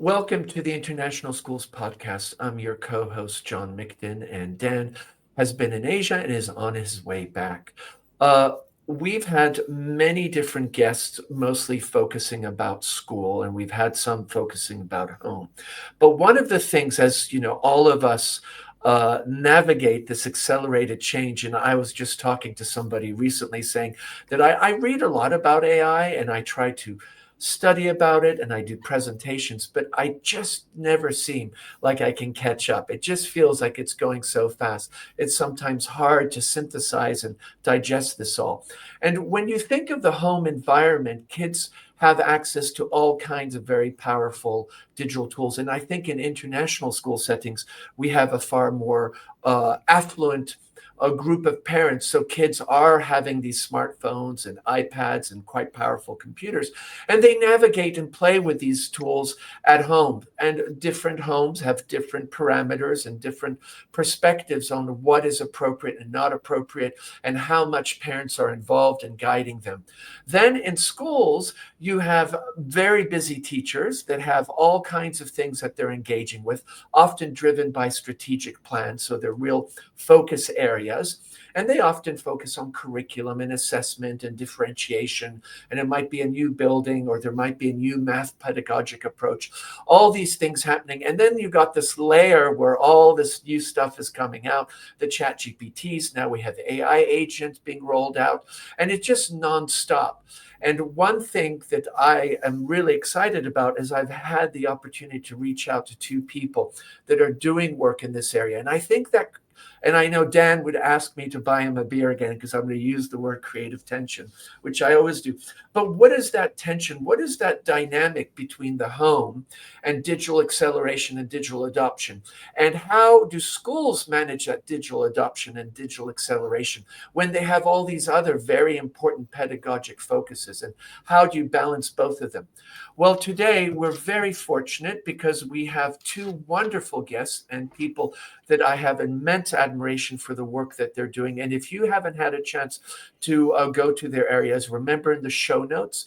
Welcome to the International Schools Podcast. I'm your co-host, John Mickton, and Dan has been in Asia and is on his way back. Uh, we've had many different guests, mostly focusing about school, and we've had some focusing about home. But one of the things, as you know, all of us navigate this accelerated change, and I was just talking to somebody recently saying that I read a lot about AI and I try to study about it and I do presentations, but I just never seem like I can catch up. It just feels like it's going so fast. It's sometimes hard to synthesize and digest this all. And when you think of the home environment, kids have access to all kinds of very powerful digital tools. And I think in international school settings, we have a far more affluent a group of parents. So kids are having these smartphones and iPads and quite powerful computers, and they navigate and play with these tools at home. And different homes have different parameters and different perspectives on what is appropriate and not appropriate, and how much parents are involved in guiding them. Then in schools, you have very busy teachers that have all kinds of things that they're engaging with, often driven by strategic plans. So they're real focus areas. And they often focus on curriculum and assessment and differentiation. And it might be a new building, or there might be a new math pedagogic approach, all these things happening. And then you got this layer where all this new stuff is coming out, the chat GPTs. Now we have AI agents being rolled out, and it's just nonstop. And one thing that I am really excited about is I've had the opportunity to reach out to two people that are doing work in this area. And I think that, and I know Dan would ask me to buy him a beer again because I'm going to use the word creative tension, which I always do. But what is that tension? What is that dynamic between the home and digital acceleration and digital adoption? And how do schools manage that digital adoption and digital acceleration when they have all these other very important pedagogic focuses? And how do you balance both of them? Well, today we're very fortunate because we have two wonderful guests and people that I have immense admiration for the work that they're doing. And if you haven't had a chance to go to their areas, remember in the show notes,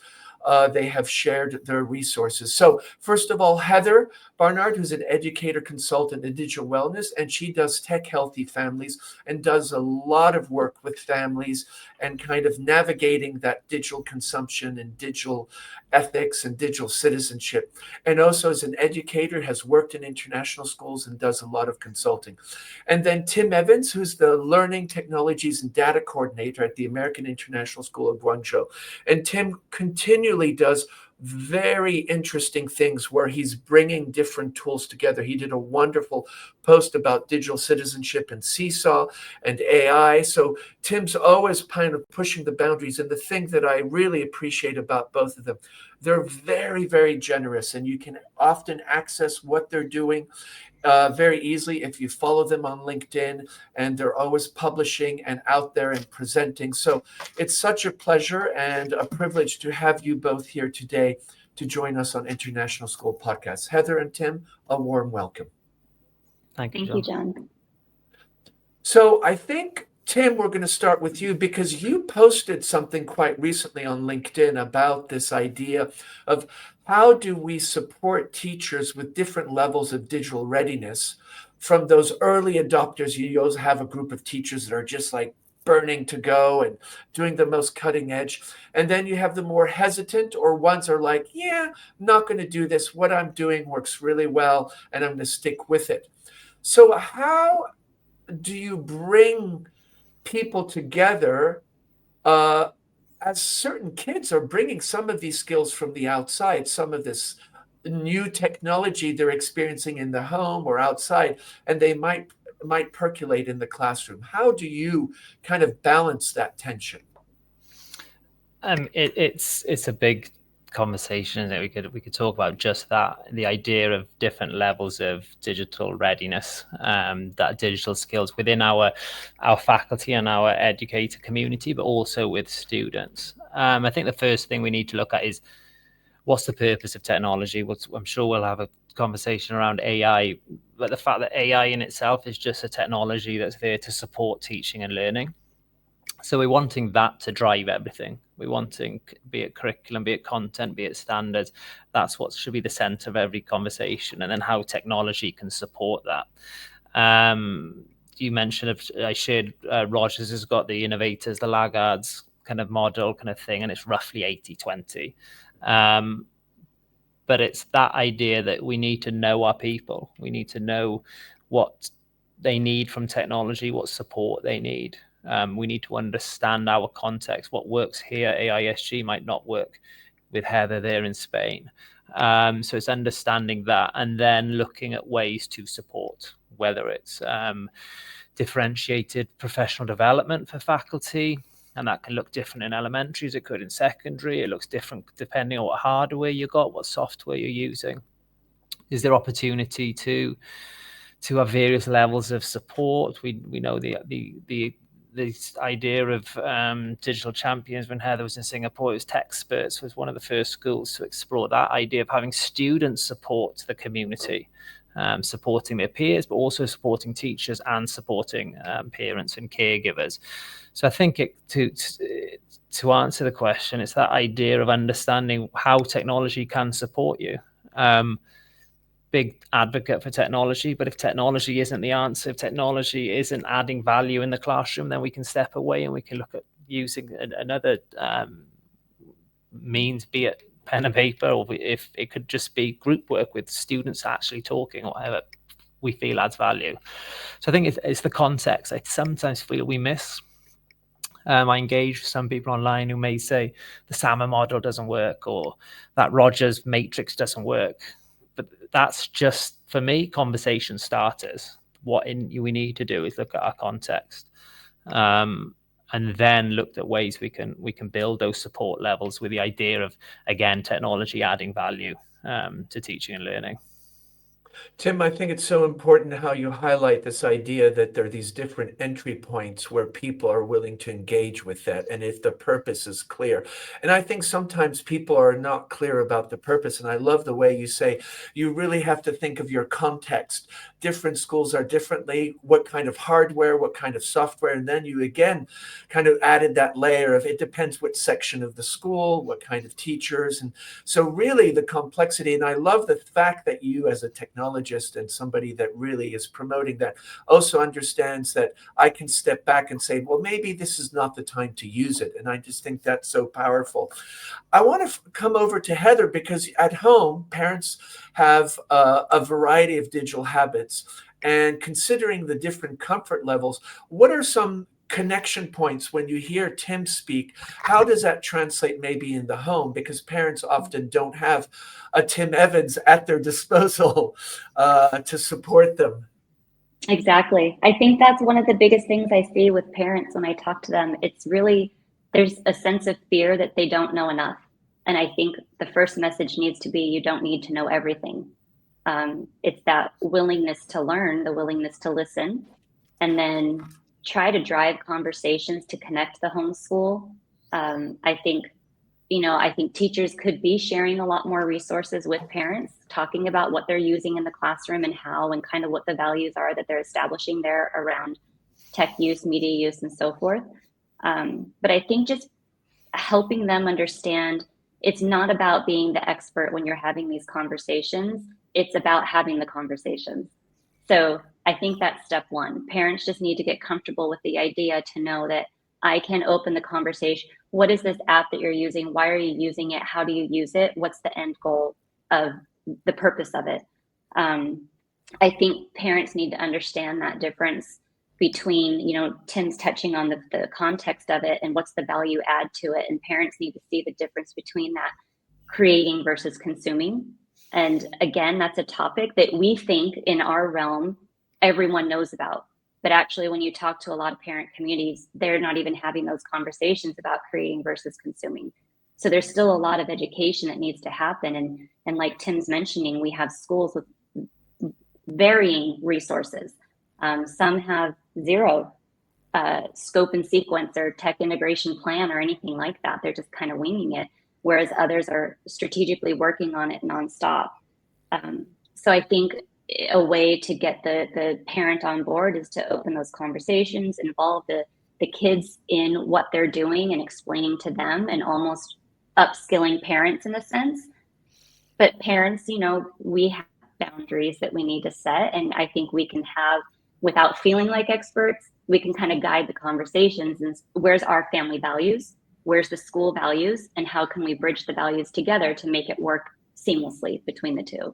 they have shared their resources. So first of all, Heather Barnard, who's an educator consultant in digital wellness, and she does tech healthy families and does a lot of work with families and kind of navigating that digital consumption and digital ethics and digital citizenship. And also as an educator, has worked in international schools and does a lot of consulting. And then Tim Evans, who's the Learning Technologies and Data Coordinator at the American International School of Guangzhou. And Tim continually does very interesting things where he's bringing different tools together. He did a wonderful post about digital citizenship and Seesaw and AI. So Tim's always kind of pushing the boundaries. And the thing that I really appreciate about both of them, they're very, very generous, and you can often access what they're doing very easily if you follow them on LinkedIn, and they're always publishing and out there and presenting. So it's such a pleasure and a privilege to have you both here today to join us on International School Podcast. Heather and Tim, a warm welcome. Thank you, John. So I think, Tim, we're going to start with you because you posted something quite recently on LinkedIn about this idea of how do we support teachers with different levels of digital readiness, from those early adopters. You always have a group of teachers that are just like burning to go and doing the most cutting edge. And then you have the more hesitant, or ones are like, yeah, I'm not going to do this. What I'm doing works really well and I'm going to stick with it. So how do you bring people together as certain kids are bringing some of these skills from the outside, some of this new technology they're experiencing in the home or outside, and they might percolate in the classroom? How do you kind of balance that tension? It's a big conversation that we could talk about just that, the idea of different levels of digital readiness, that digital skills within our faculty and our educator community, but also with students. I think the first thing we need to look at is what's the purpose of technology. I'm sure we'll have a conversation around AI, but the fact that AI in itself is just a technology that's there to support teaching and learning. So we're wanting that to drive everything. We're wanting, be it curriculum, be it content, be it standards, that's what should be the center of every conversation, and then how technology can support that. You mentioned, I shared, Rogers has got the innovators, the laggards kind of model kind of thing, and it's roughly 80-20. But it's that idea that we need to know our people. We need to know what they need from technology, what support they need. We need to understand our context. What works here, AISG, might not work with Heather there in Spain. So it's understanding that, and then looking at ways to support, whether it's differentiated professional development for faculty, and that can look different in elementary as it could in secondary. It looks different depending on what hardware you got, what software you're using. Is there opportunity to have various levels of support? We know this idea of digital champions. When Heather was in Singapore, it was Techsperts was one of the first schools to explore that idea of having students support the community, supporting their peers, but also supporting teachers and supporting parents and caregivers. So I think to answer the question, it's that idea of understanding how technology can support you. Big advocate for technology, but if technology isn't the answer, if technology isn't adding value in the classroom, then we can step away and we can look at using another means, be it pen and paper, or if it could just be group work with students actually talking, or whatever we feel adds value. So I think it's the context I sometimes feel we miss. I engage with some people online who may say the SAMR model doesn't work, or that Rogers matrix doesn't work. But that's just, for me, conversation starters. What we need to do is look at our context, and then look at ways we can build those support levels with the idea of, again, technology adding value to teaching and learning. Tim, I think it's so important how you highlight this idea that there are these different entry points where people are willing to engage with that, and if the purpose is clear. And I think sometimes people are not clear about the purpose, and I love the way you say you really have to think of your context. Different schools are differently, what kind of hardware, what kind of software, and then you again kind of added that layer of it depends what section of the school, what kind of teachers. And so really the complexity, and I love the fact that you as a technologist and somebody that really is promoting that also understands that I can step back and say, well, maybe this is not the time to use it. And I just think that's so powerful. I want to come over to Heather, because at home, parents have a variety of digital habits. And considering the different comfort levels, what are some connection points when you hear Tim speak? How does that translate maybe in the home? Because parents often don't have a Tim Evans at their disposal to support them. Exactly. I think that's one of the biggest things I see with parents when I talk to them. It's really, there's a sense of fear that they don't know enough. And I think the first message needs to be, you don't need to know everything. It's that willingness to learn, the willingness to listen, and then try to drive conversations to connect the homeschool. I think teachers could be sharing a lot more resources with parents, talking about what they're using in the classroom and how, and kind of what the values are that they're establishing there around tech use, media use, and so forth. But I think just helping them understand it's not about being the expert when you're having these conversations. It's about having the conversations. So I think that's step one. Parents just need to get comfortable with the idea to know that I can open the conversation. What is this app that you're using? Why are you using it? How do you use it? What's the end goal of the purpose of it? I think parents need to understand that difference between, Tim's touching on the context of it and what's the value add to it. And parents need to see the difference between that creating versus consuming. And again, that's a topic that we think in our realm, everyone knows about. But actually, when you talk to a lot of parent communities, they're not even having those conversations about creating versus consuming. So there's still a lot of education that needs to happen. And like Tim's mentioning, we have schools with varying resources. Some have zero scope and sequence or tech integration plan or anything like that. They're just kind of winging it, whereas others are strategically working on it nonstop. So I think a way to get the parent on board is to open those conversations, involve the the kids in what they're doing and explaining to them, and almost upskilling parents in a sense. But parents, we have boundaries that we need to set. And I think we can have, without feeling like experts, we can kind of guide the conversations. And where's our family values? Where's the school values? And how can we bridge the values together to make it work seamlessly between the two?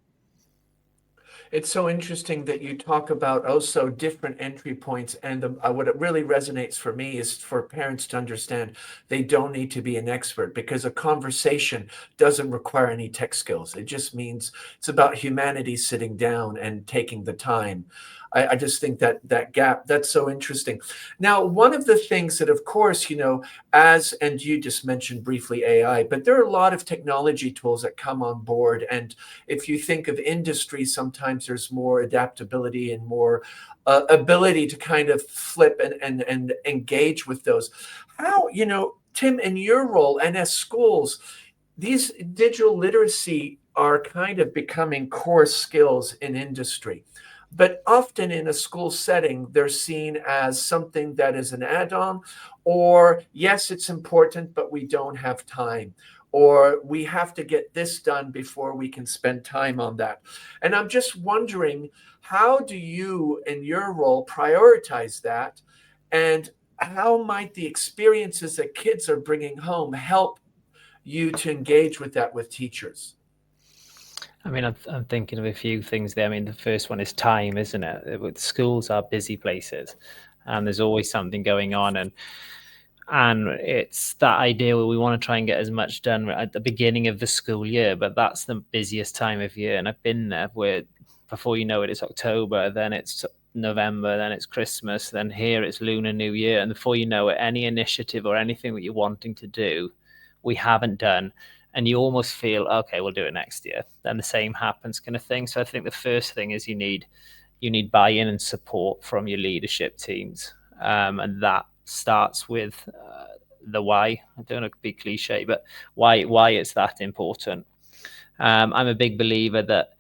It's so interesting that you talk about also different entry points. And what really resonates for me is for parents to understand they don't need to be an expert, because a conversation doesn't require any tech skills. It just means it's about humanity sitting down and taking the time. I just think that gap, that's so interesting. Now, one of the things that, of course, and you just mentioned briefly AI, but there are a lot of technology tools that come on board. And if you think of industry, sometimes there's more adaptability and more ability to kind of flip and engage with those. How, Tim, in your role and as schools, these digital literacy are kind of becoming core skills in industry. But often in a school setting, they're seen as something that is an add-on, or yes, it's important, but we don't have time, or we have to get this done before we can spend time on that. And I'm just wondering, how do you, in your role, prioritize that? And how might the experiences that kids are bringing home help you to engage with that with teachers? I mean, I'm thinking of a few things there. I mean, the first one is time, isn't it? Schools are busy places, and there's always something going on, and it's that idea where we want to try and get as much done at the beginning of the school year, but that's the busiest time of year. And I've been there where before you know it, it's October, then it's November, then it's Christmas, then here it's Lunar New Year, and before you know it, any initiative or anything that you're wanting to do, we haven't done. And you almost feel, okay, we'll do it next year. Then the same happens, kind of thing. So I think the first thing is you need buy-in and support from your leadership teams, and that starts with the why. I don't want to be cliche, but why it's that important. I'm a big believer that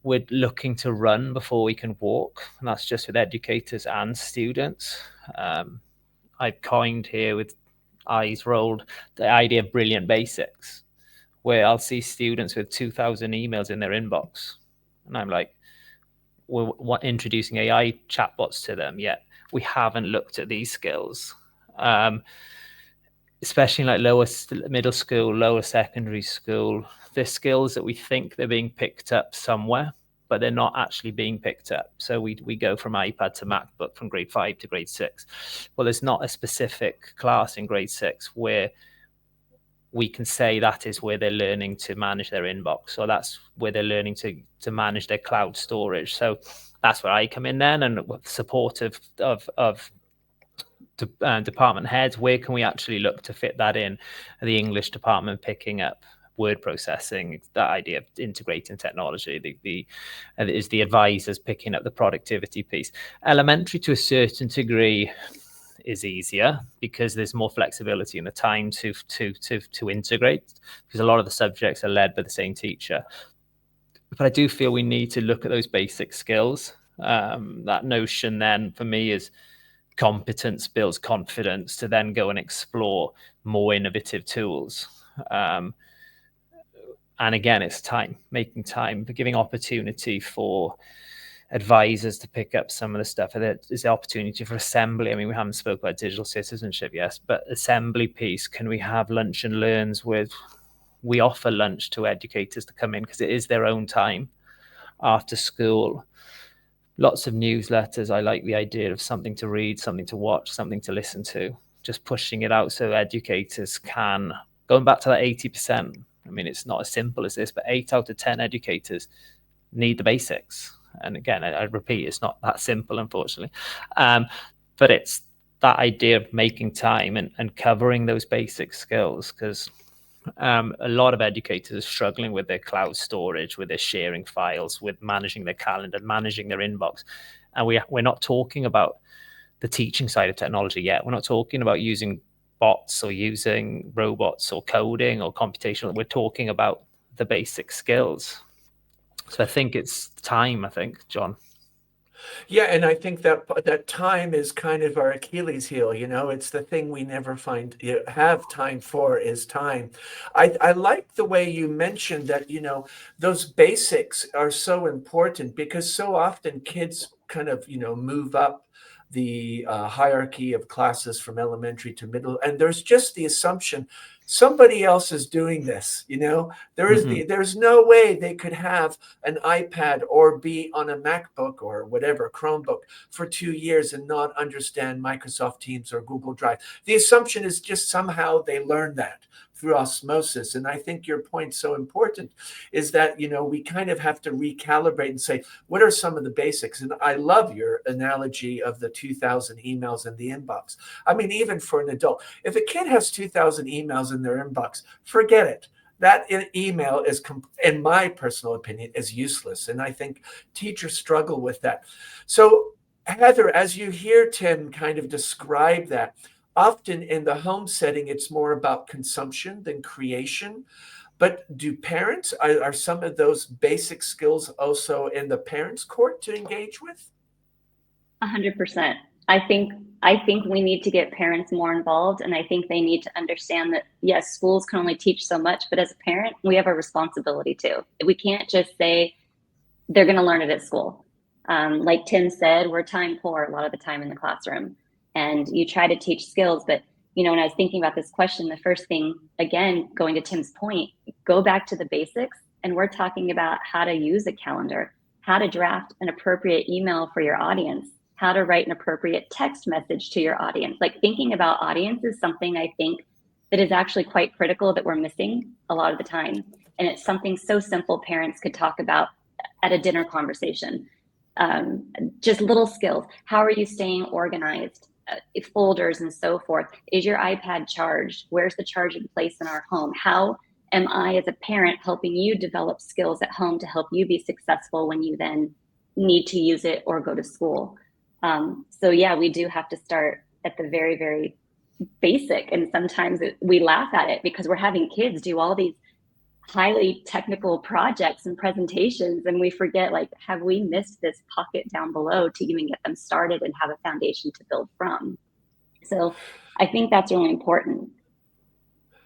we're looking to run before we can walk, and that's just with educators and students. I've coined here with eyes rolled the idea of brilliant basics, where I'll see students with 2,000 emails in their inbox, and I'm like, we're introducing AI chatbots to them, yet we haven't looked at these skills, especially in like lower middle school, lower secondary school. They're skills that we think they're being picked up somewhere, but they're not actually being picked up. So we go from iPad to MacBook, from grade 5 to grade 6. Well, there's not a specific class in grade 6 where we can say that is where they're learning to manage their inbox, or that's where they're learning to manage their cloud storage. So that's where I come in then, and with support of department heads, where can we actually look to fit that in? The English department picking up word processing, that idea of integrating technology, is the advisors picking up the productivity piece. Elementary, to a certain degree, is easier because there's more flexibility in the time to integrate, because a lot of the subjects are led by the same teacher. But I do feel we need to look at those basic skills. That notion then for me is competence builds confidence to then go and explore more innovative tools. And again, it's time, making time, giving opportunity for advisors to pick up some of the stuff. There is the opportunity for assembly. I mean, we haven't spoken about digital citizenship yet, but assembly piece, can we have lunch and learns we offer lunch to educators to come in because it is their own time after school. Lots of newsletters. I like the idea of something to read, something to watch, something to listen to, just pushing it out so educators can, going back to that 80%. I mean, it's not as simple as this, but 8 out of 10 educators need the basics. And again, I repeat, it's not that simple, unfortunately. But it's that idea of making time and covering those basic skills, because a lot of educators are struggling with their cloud storage, with their sharing files, with managing their calendar, managing their inbox. And we're not talking about the teaching side of technology yet. We're not talking about using bots or using robots or coding or computational. We're talking about the basic skills. So I think it's time, John. Yeah, and I think that that time is kind of our Achilles heel, you know, it's the thing we never have time for is time. I like the way you mentioned that, you know, those basics are so important because so often kids kind of, you know, move up the hierarchy of classes from elementary to middle, and there's just the assumption somebody else is doing this, you know, there's no way they could have an iPad or be on a MacBook or whatever, Chromebook for 2 years and not understand Microsoft Teams or Google Drive. The assumption is just somehow they learn that through osmosis. And I think your point's so important is that, you know, we kind of have to recalibrate and say, what are some of the basics? And I love your analogy of the 2,000 emails in the inbox. I mean, even for an adult, if a kid has 2,000 emails in their inbox, forget it. That email is, in my personal opinion, is useless. And I think teachers struggle with that. So, Heather, as you hear Tim kind of describe that, often in the home setting, it's more about consumption than creation. But do parents, are some of those basic skills also in the parents' court to engage with? 100%. I think we need to get parents more involved, and I think they need to understand that yes, schools can only teach so much, but as a parent, we have a responsibility too. We can't just say they're going to learn it at school. Like Tim said, we're time poor a lot of the time in the classroom, and you try to teach skills, but you know, when I was thinking about this question, the first thing, again, going to Tim's point, go back to the basics, and we're talking about how to use a calendar, how to draft an appropriate email for your audience, how to write an appropriate text message to your audience. Like thinking about audience is something I think that is actually quite critical that we're missing a lot of the time. And it's something so simple parents could talk about at a dinner conversation. Just little skills. How are you staying organized? Folders and so forth. Is your iPad charged? Where's the charging place in our home? How am I, as a parent, helping you develop skills at home to help you be successful when you then need to use it or go to school? So yeah, we do have to start at the very, very basic. And sometimes we laugh at it because we're having kids do all these highly technical projects and presentations, and we forget, like, have we missed this pocket down below to even get them started and have a foundation to build from? So I think that's really important.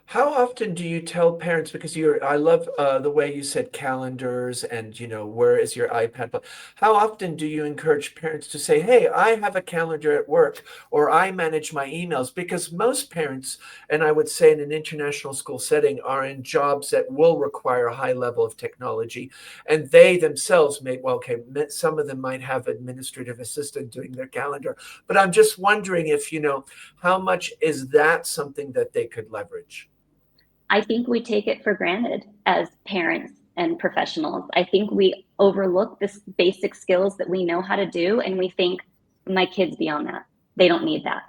How often do you tell parents, because I love the way you said calendars and, you know, where is your iPad? But how often do you encourage parents to say, hey, I have a calendar at work or I manage my emails? Because most parents, and I would say in an international school setting, are in jobs that will require a high level of technology. And they themselves may, well, okay, some of them might have administrative assistant doing their calendar. But I'm just wondering if, you know, how much is that something that they could leverage? I think we take it for granted as parents and professionals. I think we overlook this basic skills that we know how to do, and we think my kids beyond that. They don't need that.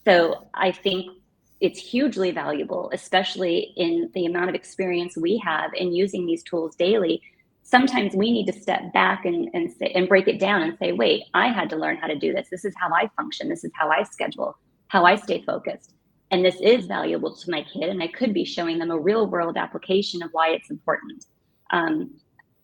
So I think it's hugely valuable, especially in the amount of experience we have in using these tools daily. Sometimes we need to step back and say, and break it down and say, wait, I had to learn how to do this. This is how I function. This is how I schedule, how I stay focused. And this is valuable to my kid, and I could be showing them a real world application of why it's important.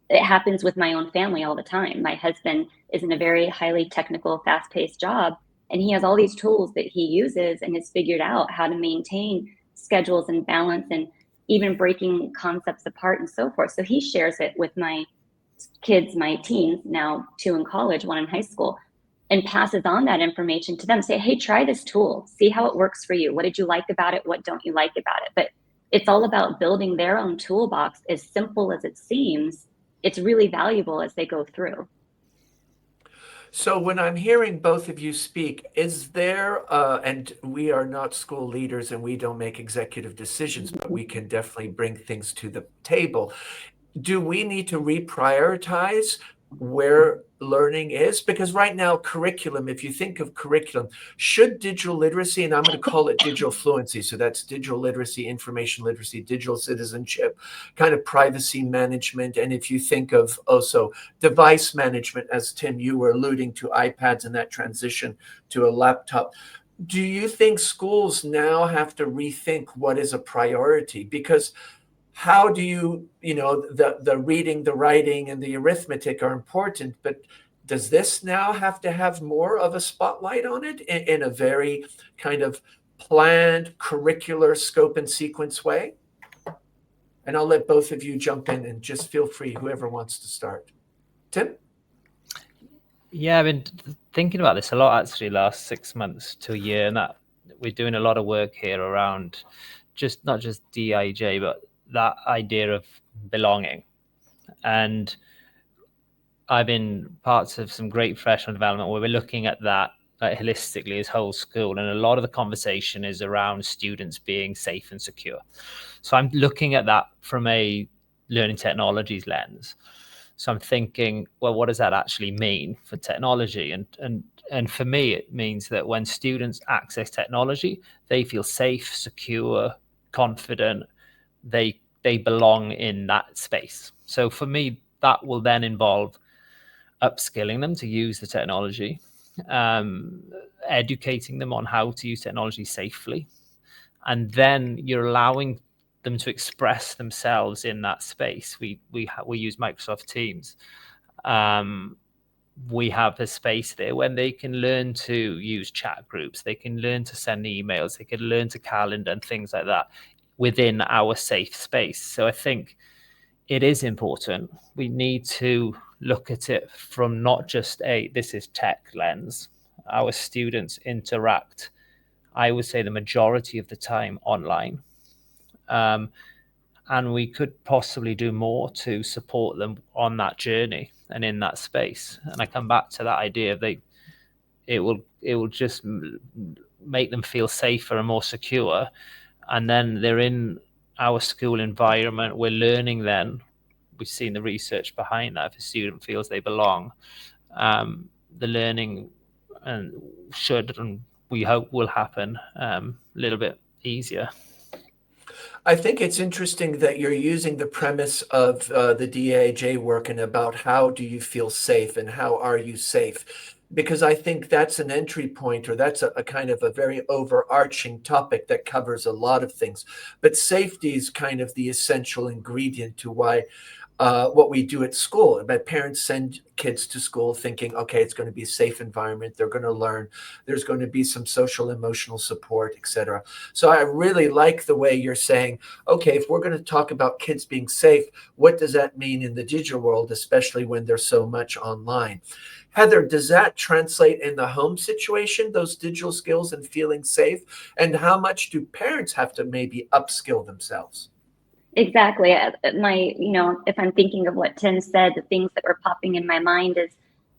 It happens with my own family all the time. My husband is in a very highly technical, fast-paced job, and he has all these tools that he uses and has figured out how to maintain schedules and balance and even breaking concepts apart and so forth. So he shares it with my kids, my teens, now 2 in college, 1 in high school, and passes on that information to them. Say, hey, try this tool, see how it works for you. What did you like about it? What don't you like about it? But it's all about building their own toolbox. As simple as it seems, it's really valuable as they go through. So when I'm hearing both of you speak, is there, and we are not school leaders and we don't make executive decisions, but we can definitely bring things to the table. Do we need to reprioritize where learning is? Because right now, curriculum, if you think of curriculum, should digital literacy, and I'm going to call it digital fluency, so that's digital literacy, information literacy, digital citizenship, kind of privacy management. And if you think of also device management, as Tim, you were alluding to iPads and that transition to a laptop, do you think schools now have to rethink what is a priority? Because how do you, you know, the reading, the writing, and the arithmetic are important, but Does this now have to have more of a spotlight on it in a very kind of planned curricular scope and sequence way? And I'll let both of you jump in and just feel free, whoever wants to start. Tim? Yeah, I've been thinking about this a lot actually last 6 months to a year, and that we're doing a lot of work here around just not just DIJ, but that idea of belonging. And I've been parts of some great professional development where we're looking at that holistically as whole school, and a lot of the conversation is around students being safe and secure. So I'm looking at that from a learning technologies lens. So I'm thinking, well, what does that actually mean for technology? And for me, it means that when students access technology, they feel safe, secure, confident. They belong in that space. So for me, that will then involve upskilling them to use the technology, educating them on how to use technology safely, and then you're allowing them to express themselves in that space. We use Microsoft Teams. We have a space there when they can learn to use chat groups, they can learn to send emails, they can learn to calendar and things like that within our safe space. So I think it is important. We need to look at it from not just this is tech lens. Our students interact, I would say, the majority of the time online. And we could possibly do more to support them on that journey and in that space. And I come back to that idea of it will just make them feel safer and more secure. And then they're in our school environment. We're learning then. We've seen the research behind that. If a student feels they belong, the learning should, and we hope will happen a little bit easier. I think it's interesting that you're using the premise of the DAJ work and about how do you feel safe and how are you safe? Because I think that's an entry point, or that's a kind of a very overarching topic that covers a lot of things. But safety is kind of the essential ingredient to why what we do at school. But parents send kids to school thinking, okay, it's going to be a safe environment. They're going to learn. There's going to be some social, emotional support, etc. So I really like the way you're saying, okay, if we're going to talk about kids being safe, what does that mean in the digital world, especially when there's so much online? Heather, does that translate in the home situation, those digital skills and feeling safe? And how much do parents have to maybe upskill themselves? Exactly. If I'm thinking of what Tim said, the things that were popping in my mind is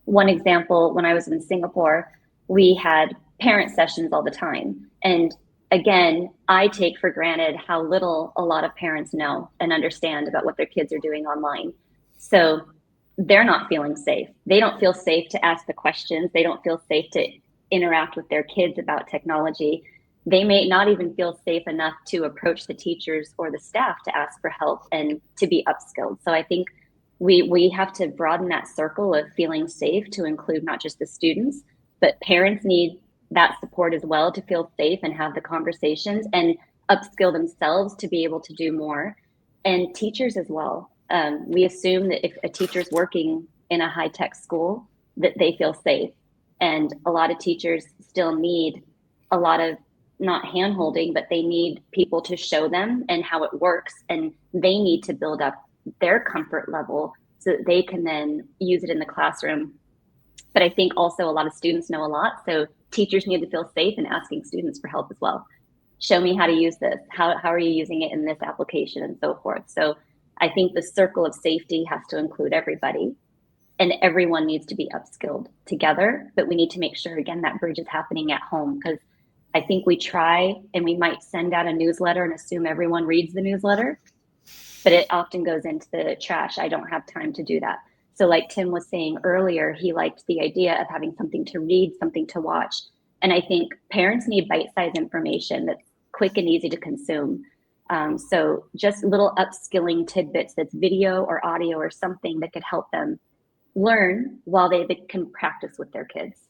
one example. When I was in Singapore, we had parent sessions all the time. And again, I take for granted how little a lot of parents know and understand about what their kids are doing online. So they're not feeling safe. They don't feel safe to ask the questions. They don't feel safe to interact with their kids about technology. They may not even feel safe enough to approach the teachers or the staff to ask for help and to be upskilled. So I think we have to broaden that circle of feeling safe to include not just the students, but parents need that support as well to feel safe and have the conversations and upskill themselves to be able to do more. And teachers as well. We assume that if a teacher's working in a high-tech school, that they feel safe. And a lot of teachers still need a lot of not hand-holding, but they need people to show them and how it works. And they need to build up their comfort level so that they can then use it in the classroom. But I think also a lot of students know a lot. So teachers need to feel safe in asking students for help as well. Show me how to use this. How are you using it in this application and so forth. So I think the circle of safety has to include everybody. And everyone needs to be upskilled together. But we need to make sure, again, that bridge is happening at home, because I think we try and we might send out a newsletter and assume everyone reads the newsletter, but it often goes into the trash. I don't have time to do that. So like Tim was saying earlier, he liked the idea of having something to read, something to watch. And I think parents need bite-sized information that's quick and easy to consume. So just little upskilling tidbits that's video or audio or something that could help them learn while they can practice with their kids.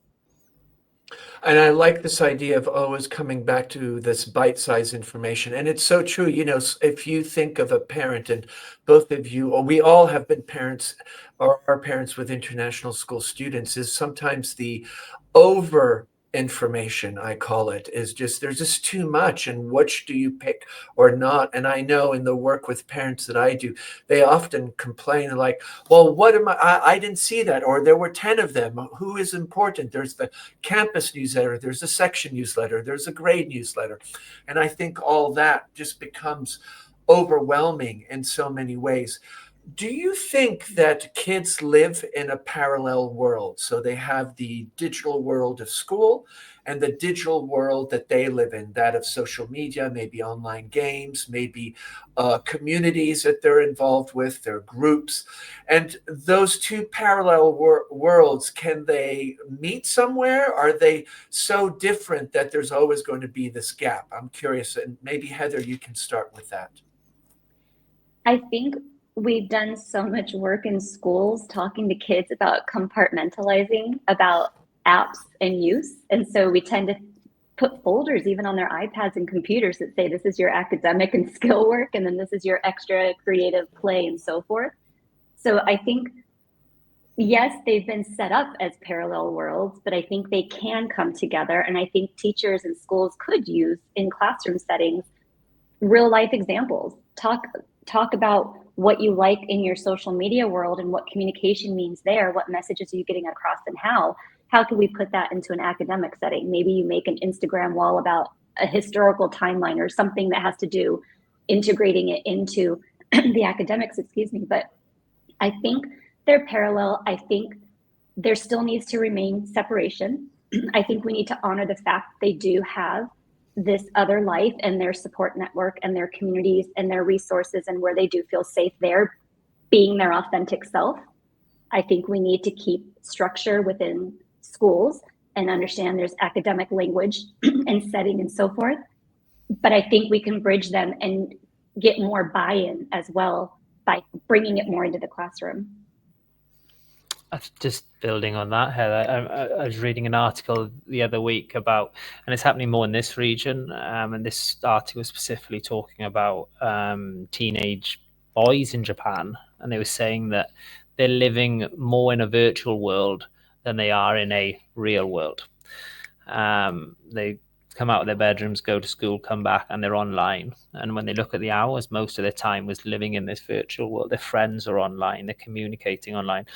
And I like this idea of always coming back to this bite-sized information. And it's so true. If you think of a parent, and both of you, or we all have been parents or are parents with international school students, is sometimes the over information, I call it, is just there's just too much. And which do you pick or not? And I know in the work with parents that I do, they often complain like, well, what am I didn't see that, or there were 10 of them. Who is important? There's the campus newsletter, there's a section newsletter, there's a grade newsletter. And I think all that just becomes overwhelming in so many ways. Do you think that kids live in a parallel world? So they have the digital world of school and the digital world that they live in, that of social media, maybe online games, maybe communities that they're involved with, their groups. And those two parallel worlds, can they meet somewhere? Are they so different that there's always going to be this gap? I'm curious. And maybe, Heather, you can start with that. I think we've done so much work in schools talking to kids about compartmentalizing, about apps and use. And so we tend to put folders even on their iPads and computers that say this is your academic and skill work, and then this is your extra creative play and so forth. So I think, yes, they've been set up as parallel worlds, but I think they can come together. And I think teachers and schools could use in classroom settings real life examples. Talk about what you like in your social media world and what communication means there. What messages are you getting across, and how can we put that into an academic setting? Maybe you make an Instagram wall about a historical timeline or something that has to do integrating it into the academics, but I think they're parallel. I think there still needs to remain separation. I think we need to honor the fact they do have this other life and their support network and their communities and their resources, and where they do feel safe there being their authentic self. I think we need to keep structure within schools and understand there's academic language and setting and so forth. But I think we can bridge them and get more buy-in as well by bringing it more into the classroom. Just building on that, Heather, I was reading an article the other week about, and it's happening more in this region, and this article was specifically talking about teenage boys in Japan, and they were saying that they're living more in a virtual world than they are in a real world. They come out of their bedrooms, go to school, come back, and they're online. And when they look at the hours, most of their time was living in this virtual world. Their friends are online, they're communicating online.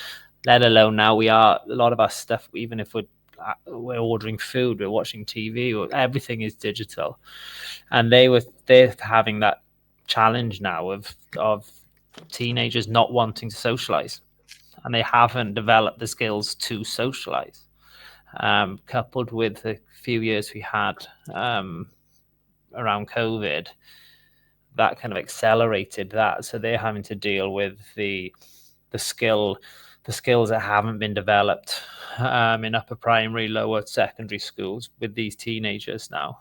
Let alone now a lot of our stuff, even if we're ordering food, we're watching TV, everything is digital. And they're having that challenge now of teenagers not wanting to socialize, and they haven't developed the skills to socialize. Coupled with the few years we had around COVID, that kind of accelerated that. So they're having to deal with the skills that haven't been developed in upper primary, lower secondary schools with these teenagers now.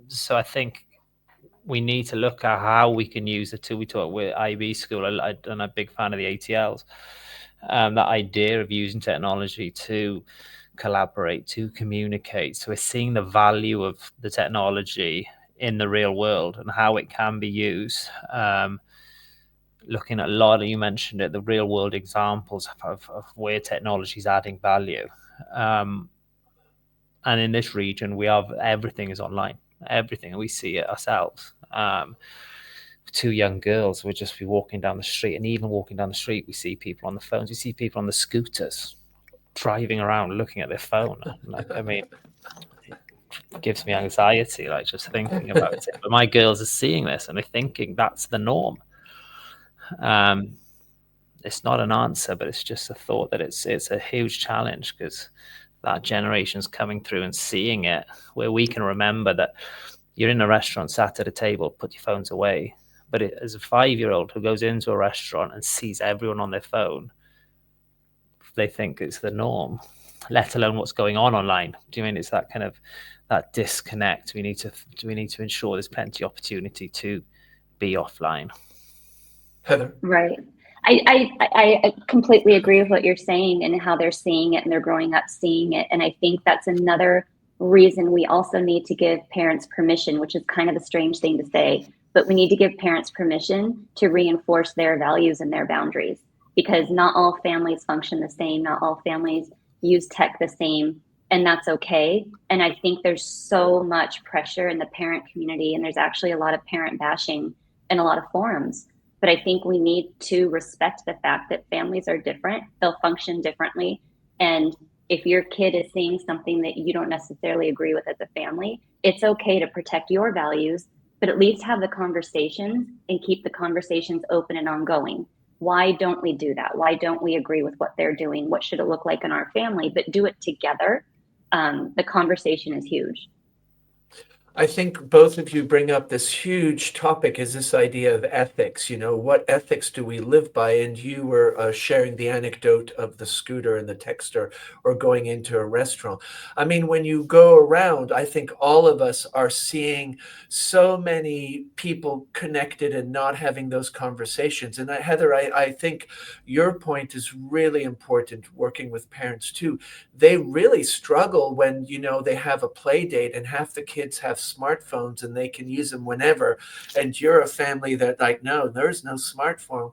So I think we need to look at how we can use the tool. We talk with IB school, I'm a big fan of the ATLs. That idea of using technology to collaborate, to communicate. So we're seeing the value of the technology in the real world and how it can be used. Looking at a lot of, you mentioned it, the real world examples of where technology is adding value. And in this region, everything is online, everything, and we see it ourselves. Two young girls would just be walking down the street, and even walking down the street, we see people on the phones, we see people on the scooters driving around looking at their phone. I mean, it gives me anxiety, like just thinking about it. But my girls are seeing this and they're thinking that's the norm. It's not an answer, but it's just a thought that it's a huge challenge, because that generation's coming through and seeing it, where we can remember that you're in a restaurant, sat at a table, put your phones away. But as a 5-year-old who goes into a restaurant and sees everyone on their phone, they think it's the norm, let alone what's going on online. Do you mean it's that kind of that disconnect? We need to ensure there's plenty of opportunity to be offline. Heather? Right. I completely agree with what you're saying and how they're seeing it and they're growing up seeing it. And I think that's another reason we also need to give parents permission, which is kind of a strange thing to say, but we need to give parents permission to reinforce their values and their boundaries, because not all families function the same. Not all families use tech the same, and that's okay. And I think there's so much pressure in the parent community, and there's actually a lot of parent bashing in a lot of forums. But I think we need to respect the fact that families are different, they'll function differently. And if your kid is seeing something that you don't necessarily agree with as a family, it's okay to protect your values, but at least have the conversations and keep the conversations open and ongoing. Why don't we do that? Why don't we agree with what they're doing? What should it look like in our family? But do it together. The conversation is huge. I think both of you bring up this huge topic, is this idea of ethics. What ethics do we live by? And you were sharing the anecdote of the scooter and the texter, or going into a restaurant. I mean, when you go around, I think all of us are seeing so many people connected and not having those conversations. And Heather, I think your point is really important, working with parents too. They really struggle when, they have a play date and half the kids have smartphones and they can use them whenever. And you're a family that, like, no, there's no smartphone.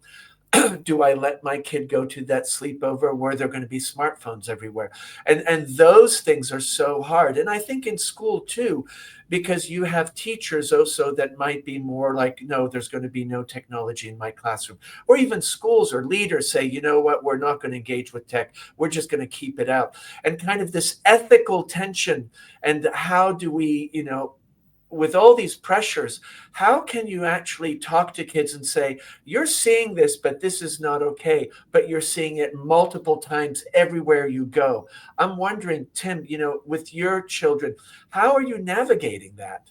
Do I let my kid go to that sleepover where there are going to be smartphones everywhere? And those things are so hard. And I think in school too, because you have teachers also that might be more like, no, there's going to be no technology in my classroom. Or even schools or leaders say, you know what, we're not going to engage with tech. We're just going to keep it out. And kind of this ethical tension. And how do we, with all these pressures, how can you actually talk to kids and say, you're seeing this, but this is not okay, but you're seeing it multiple times everywhere you go? I'm wondering, Tim, with your children, how are you navigating that?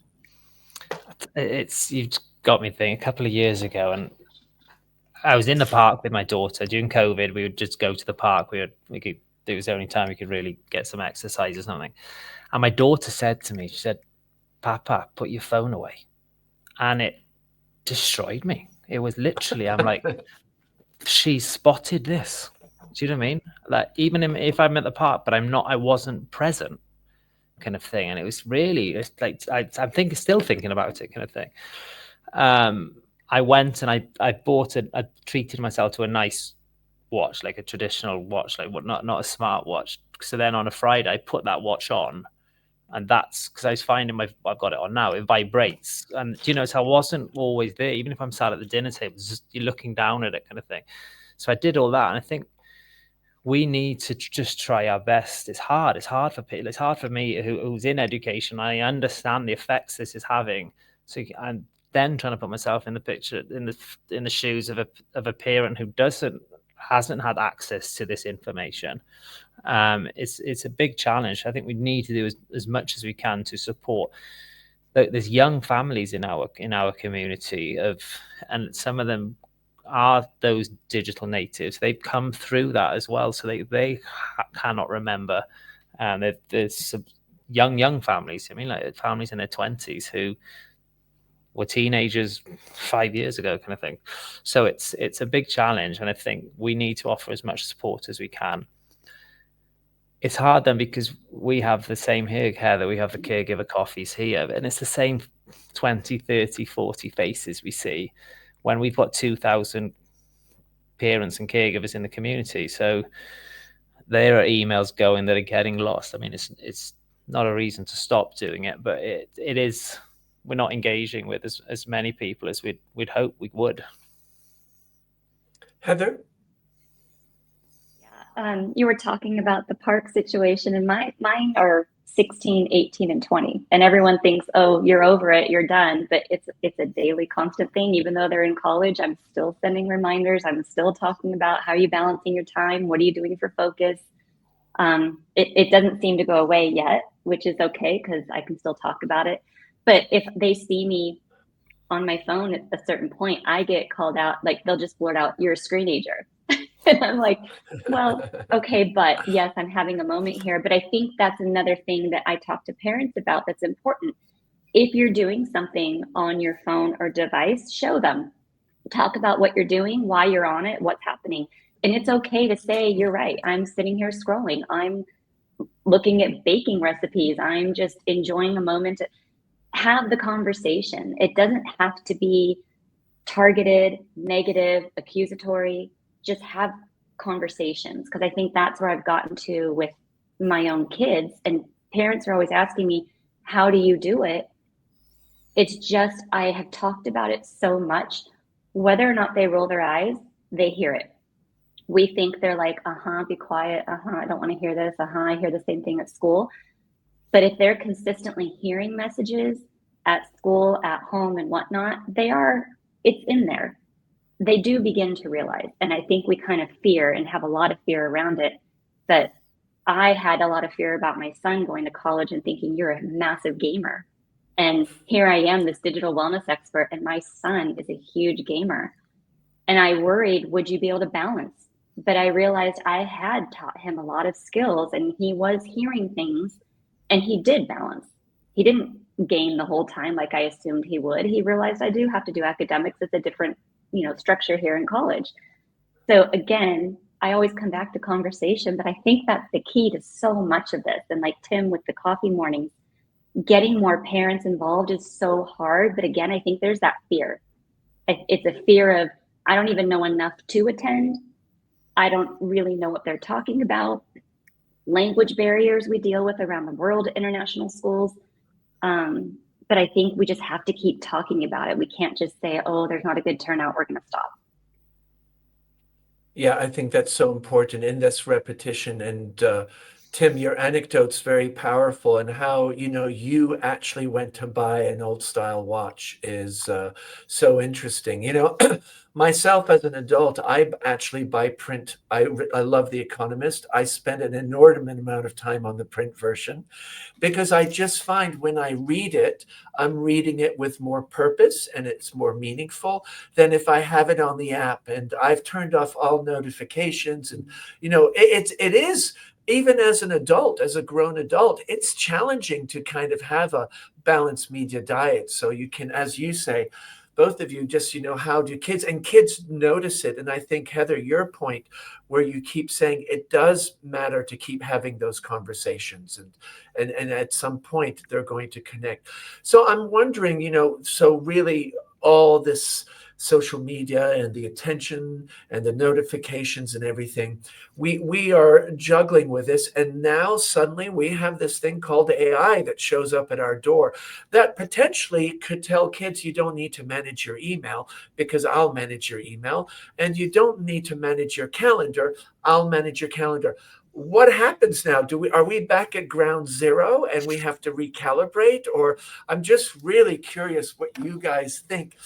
You've got me thinking. A couple of years ago, and I was in the park with my daughter during COVID. We would just go to the park. It was the only time we could really get some exercise or something. And my daughter said to me, she said, Papa, put your phone away. And it destroyed me. It was literally, I'm like, she spotted this. Do you know what I mean? Like, even if I'm at the park, but I wasn't present, kind of thing. And it was really, it's like, I'm still thinking about it, kind of thing. I went and I treated myself to a nice watch, like a traditional watch, like not a smart watch. So then on a Friday, I put that watch on. And that's because I was finding I've got it on now, it vibrates. And, so I wasn't always there. Even if I'm sat at the dinner table, just you're looking down at it, kind of thing. So I did all that. And I think we need to just try our best. It's hard. It's hard for people. It's hard for me who's in education. I understand the effects this is having. So I'm then trying to put myself in the picture, in the shoes of a parent who hasn't had access to this information. It's a big challenge. I think we need to do as much as we can to support. There's young families in our community and some of them are those digital natives. They've come through that as well, so they cannot remember. And there's some young families. I mean, like families in their 20s who were teenagers 5 years ago, kind of thing. So it's a big challenge, and I think we need to offer as much support as we can. It's hard then because we have the same here, Heather. We have the caregiver coffees here, and it's the same 20, 30, 40 faces we see when we've got 2,000 parents and caregivers in the community. So there are emails going that are getting lost. I mean, it's not a reason to stop doing it, but it is. We're not engaging with as many people as we'd hope we would. Heather? You were talking about the park situation, and mine are 16, 18, and 20. And everyone thinks, oh, you're over it, you're done. But it's a daily constant thing. Even though they're in college, I'm still sending reminders. I'm still talking about how are you balancing your time? What are you doing for focus? It doesn't seem to go away yet, which is okay because I can still talk about it. But if they see me on my phone at a certain point, I get called out. Like, they'll just blurt out, you're a screenager. And I'm like, well, okay, but yes, I'm having a moment here. But I think that's another thing that I talk to parents about that's important. If you're doing something on your phone or device, show them. Talk about what you're doing, why you're on it, what's happening. And it's okay to say, you're right, I'm sitting here scrolling, I'm looking at baking recipes, I'm just enjoying a moment. Have the conversation. It doesn't have to be targeted, negative, accusatory. Just have conversations, because I think that's where I've gotten to with my own kids. And parents are always asking me, how do you do it? It's just, I have talked about it so much. Whether or not they roll their eyes, they hear it. We think they're like, be quiet. I don't want to hear this. I hear the same thing at school. But if they're consistently hearing messages at school, at home, and whatnot, it's in there. They do begin to realize. And I think we kind of fear and have a lot of fear around it. But I had a lot of fear about my son going to college and thinking, you're a massive gamer. And here I am, this digital wellness expert, and my son is a huge gamer. And I worried, would you be able to balance? But I realized I had taught him a lot of skills, and he was hearing things, and he did balance. He didn't game the whole time like I assumed he would. He realized I do have to do academics. It's a different, structure here in college. So again, I always come back to conversation, but I think that's the key to so much of this. And like Tim with the coffee mornings, getting more parents involved is so hard. But again, I think there's that fear. It's a fear of, I don't even know enough to attend. I don't really know what they're talking about. Language barriers we deal with around the world, international schools. But I think we just have to keep talking about it. We can't just say, oh, there's not a good turnout, we're going to stop. Yeah, I think that's so important in this repetition. And Tim, your anecdote's very powerful, and how, you actually went to buy an old style watch is so interesting. Myself as an adult, I actually buy print. I love The Economist. I spend an inordinate amount of time on the print version, because I just find when I read it, I'm reading it with more purpose and it's more meaningful than if I have it on the app. And I've turned off all notifications. And, it is, even as an adult, as a grown adult, it's challenging to kind of have a balanced media diet. So you can, as you say, both of you, just, how do kids notice it? And I think, Heather, your point where you keep saying it does matter to keep having those conversations, and at some point they're going to connect. So I'm wondering, so really all this social media and the attention and the notifications and everything, we are juggling with this, and now suddenly we have this thing called AI that shows up at our door that potentially could tell kids, you don't need to manage your email because I'll manage your email, and you don't need to manage your calendar, I'll manage your calendar. What happens now? Are we back at ground zero and we have to recalibrate? Or I'm just really curious what you guys think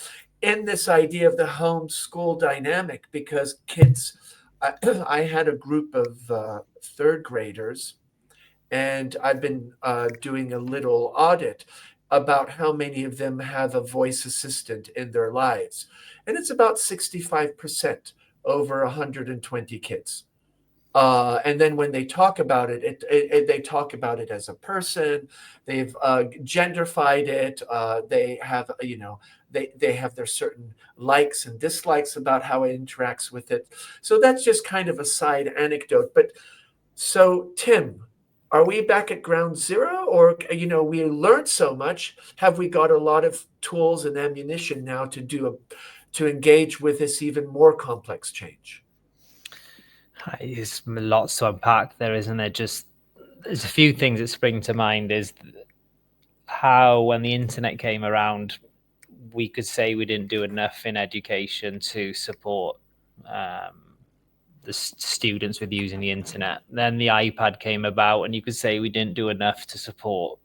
in this idea of the homeschool dynamic, because kids, I had a group of third graders, and I've been doing a little audit about how many of them have a voice assistant in their lives. And it's about 65% over 120 kids. And then when they talk about it, they talk about it as a person. They've genderfied it. They have, they have their certain likes and dislikes about how it interacts with it. So that's just kind of a side anecdote. But so, Tim, are we back at ground zero, or we learned so much? Have we got a lot of tools and ammunition now to engage with this even more complex change? There's lots to unpack there, isn't there? There's a few things that spring to mind. Is how, when the internet came around, we could say we didn't do enough in education to support the students with using the internet. Then the iPad came about, and you could say we didn't do enough to support,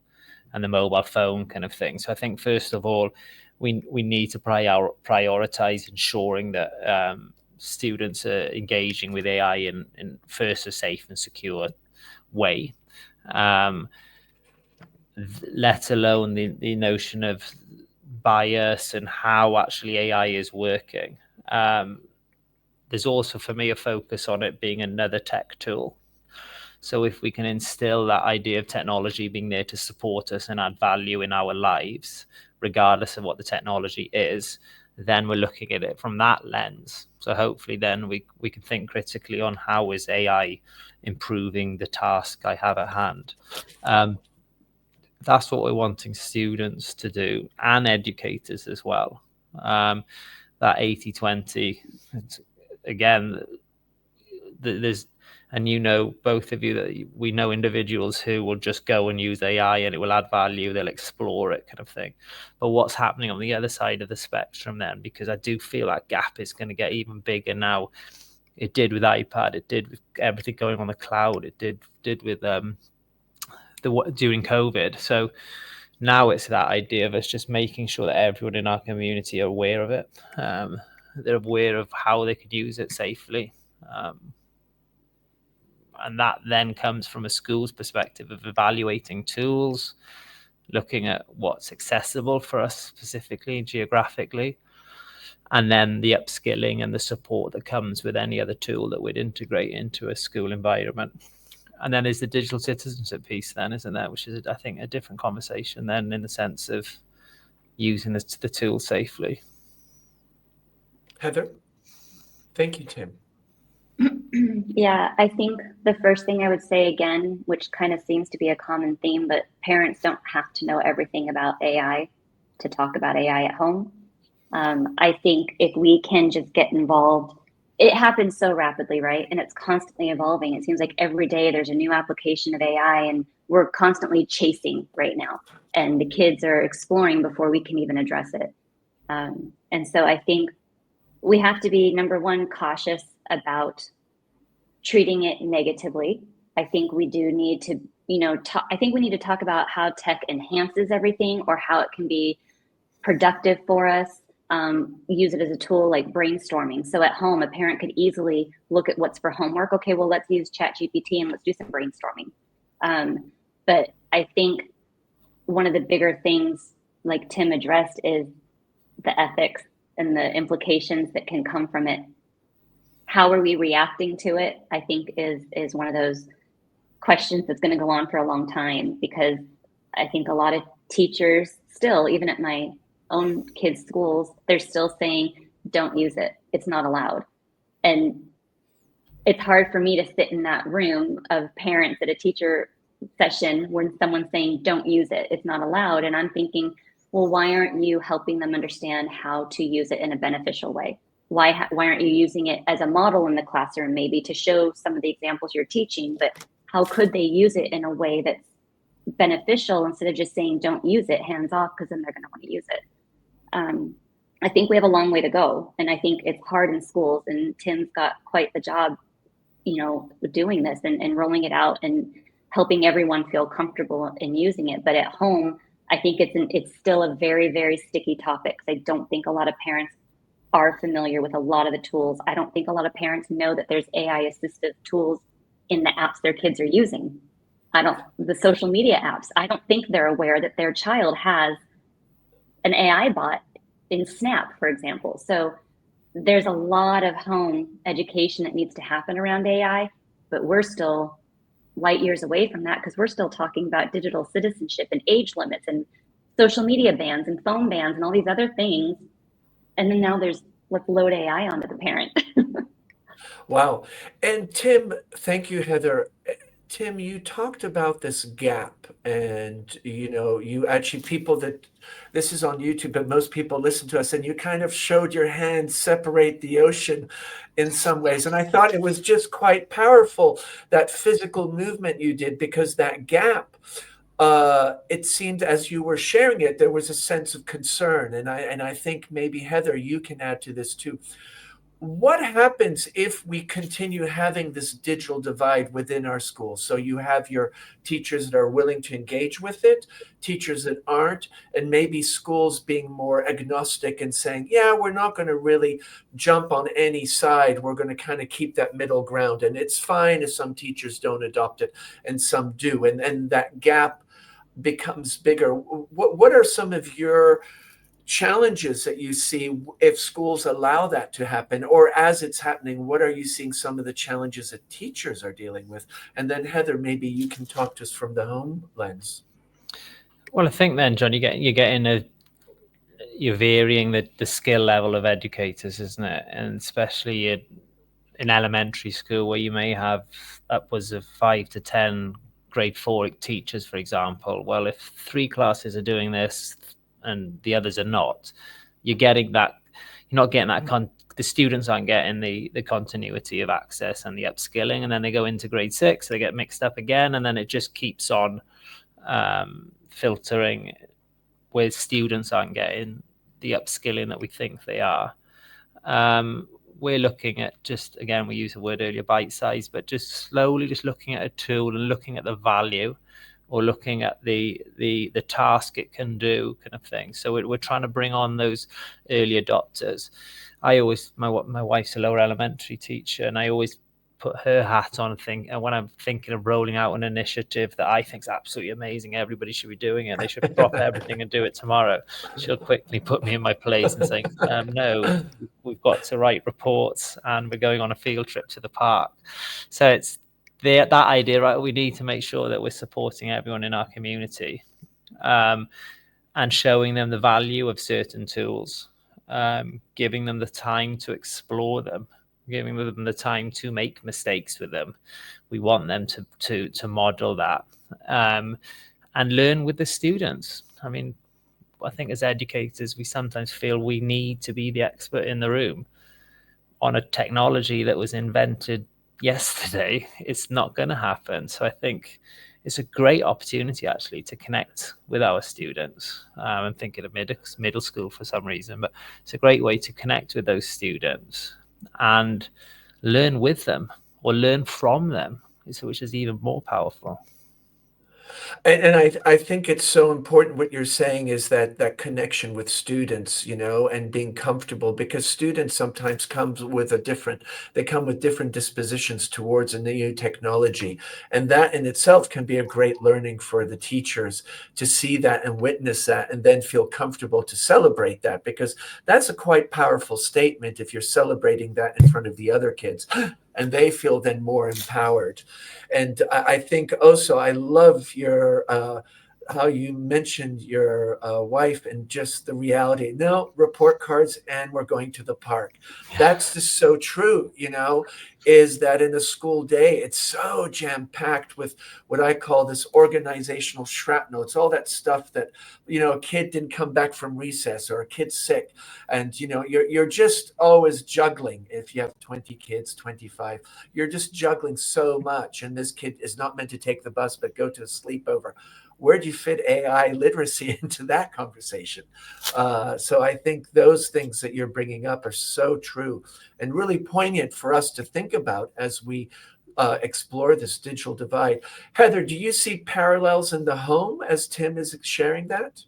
and the mobile phone kind of thing. So I think, first of all, we need to prioritize ensuring that students are engaging with AI in first a safe and secure way, let alone the notion of bias and how actually AI is working. There's also, for me, a focus on it being another tech tool. So if we can instill that idea of technology being there to support us and add value in our lives, regardless of what the technology is, then we're looking at it from that lens. So hopefully then we can think critically on how is AI improving the task I have at hand. That's what we're wanting students to do, and educators as well. That 80-20, again, there's, and both of you, that we know individuals who will just go and use AI and it will add value, they'll explore it, kind of thing. But what's happening on the other side of the spectrum then? Because I do feel that gap is going to get even bigger now. It did with iPad, it did with everything going on the cloud, it did with during COVID. So now it's that idea of us just making sure that everyone in our community are aware of it. They're aware of how they could use it safely. And that then comes from a school's perspective of evaluating tools, looking at what's accessible for us specifically, geographically, and then the upskilling and the support that comes with any other tool that we'd integrate into a school environment. And then there's the digital citizenship piece then, isn't there? Which is, I think, a different conversation then, in the sense of using the tool safely. Heather? Thank you, Tim. Yeah, I think the first thing I would say again, which kind of seems to be a common theme, but parents don't have to know everything about AI to talk about AI at home. I think if we can just get involved, it happens so rapidly, right? And it's constantly evolving. It seems like every day there's a new application of AI, and we're constantly chasing right now. And the kids are exploring before we can even address it. And so I think we have to be, number one, cautious about treating it negatively. I think we do need to, I think we need to talk about how tech enhances everything, or how it can be productive for us. Use it as a tool like brainstorming. So at home, a parent could easily look at what's for homework. Okay, well, let's use ChatGPT and let's do some brainstorming. But I think one of the bigger things, like Tim addressed, is the ethics and the implications that can come from it. How are we reacting to it? I think is one of those questions that's going to go on for a long time, because I think a lot of teachers still, even at my own kids' schools, they're still saying, don't use it. It's not allowed. And it's hard for me to sit in that room of parents at a teacher session when someone's saying, don't use it, it's not allowed. And I'm thinking, well, why aren't you helping them understand how to use it in a beneficial way? Why aren't you using it as a model in the classroom, maybe to show some of the examples you're teaching, but how could they use it in a way that's beneficial, instead of just saying, don't use it, hands off, because then they're going to want to use it. I think we have a long way to go, and I think it's hard in schools, and Tim's got quite the job, doing this and rolling it out and helping everyone feel comfortable in using it. But at home, I think it's still a very, very sticky topic. I don't think a lot of parents are familiar with a lot of the tools. I don't think a lot of parents know that there's AI assistive tools in the apps their kids are using. The social media apps, I don't think they're aware that their child has an AI bot in Snap, for example. So there's a lot of home education that needs to happen around AI, but we're still light years away from that, because we're still talking about digital citizenship and age limits and social media bans and phone bans and all these other things. And then now let's load AI onto the parent. Wow. And Tim, thank you, Heather. Tim, you talked about this gap, and you actually, this is on YouTube, but most people listen to us, and you kind of showed your hand separate the ocean in some ways. And I thought it was just quite powerful, that physical movement you did, because that gap, it seemed as you were sharing it, there was a sense of concern. And I think maybe, Heather, you can add to this too. What happens if we continue having this digital divide within our schools? So you have your teachers that are willing to engage with it, teachers that aren't, and maybe schools being more agnostic and saying, yeah, we're not going to really jump on any side. We're going to kind of keep that middle ground. And it's fine if some teachers don't adopt it and some do. And that gap becomes bigger. What are some of your challenges that you see if schools allow that to happen, or as it's happening, what are you seeing some of the challenges that teachers are dealing with? And then Heather, maybe you can talk to us from the home lens. Well, I think then, John, you're getting you're varying the skill level of educators, isn't it? And especially in elementary school, where you may have upwards of 5 to 10 grade 4 teachers, for example. Well, if 3 classes are doing this and the others are not, you're not getting that the students aren't getting the continuity of access and the upskilling, and then they go into grade 6, they get mixed up again, and then it just keeps on filtering, where students aren't getting the upskilling that we think they are. We're looking at, just again, we used the word earlier, bite size, but just slowly just looking at a tool and looking at the value, or looking at the task it can do, kind of thing. So we're trying to bring on those early adopters. My wife's a lower elementary teacher, and I always put her hat on and when I'm thinking of rolling out an initiative that I think is absolutely amazing, everybody should be doing it, they should drop everything and do it tomorrow, she'll quickly put me in my place and say, no, we've got to write reports and we're going on a field trip to the park. So it's that idea, right? We need to make sure that we're supporting everyone in our community, and showing them the value of certain tools, giving them the time to explore them, giving them the time to make mistakes with them. We want them to model that, and learn with the students. I mean, I think as educators, we sometimes feel we need to be the expert in the room on a technology that was invented yesterday. It's not going to happen. So I think it's a great opportunity actually to connect with our students. I'm thinking of middle school for some reason, but it's a great way to connect with those students and learn with them or learn from them, which is even more powerful. And I think it's so important what you're saying is that connection with students, and being comfortable, because students sometimes come with different dispositions towards a new technology. And that in itself can be a great learning for the teachers to see that and witness that, and then feel comfortable to celebrate that, because that's a quite powerful statement if you're celebrating that in front of the other kids. And they feel then more empowered. And I think also I love your how you mentioned your wife and just the reality. No, report cards and we're going to the park. That's just so true, is that in a school day, it's so jam-packed with what I call this organizational shrapnel. It's all that stuff that, a kid didn't come back from recess or a kid's sick. And, you're just always juggling. If you have 20 kids, 25, you're just juggling so much. And this kid is not meant to take the bus, but go to a sleepover. Where do you fit AI literacy into that conversation? So I think those things that you're bringing up are so true and really poignant for us to think about as we explore this digital divide. Heather, do you see parallels in the home as Tim is sharing that?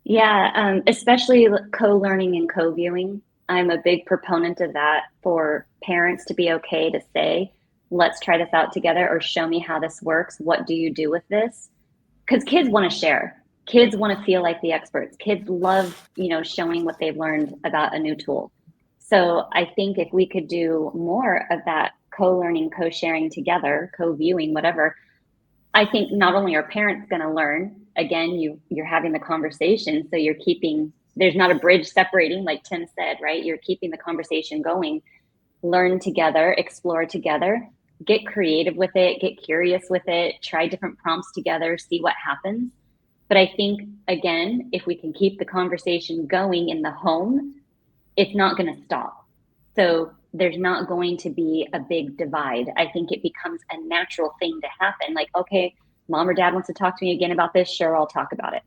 Yeah, especially co-learning and co-viewing. I'm a big proponent of that, for parents to be okay to say, let's try this out together, or show me how this works. What do you do with this? Because kids want to share. Kids want to feel like the experts. Kids love, showing what they've learned about a new tool. So I think if we could do more of that co-learning, co-sharing together, co-viewing, whatever, I think not only are parents going to learn, again, you're having the conversation, so there's not a bridge separating, like Tim said, right? You're keeping the conversation going. Learn together, explore together, get creative with it, get curious with it, try different prompts together, see what happens. But I think, again, if we can keep the conversation going in the home, it's not going to stop. So there's not going to be a big divide. I think it becomes a natural thing to happen. Like, okay, mom or dad wants to talk to me again about this. Sure, I'll talk about it,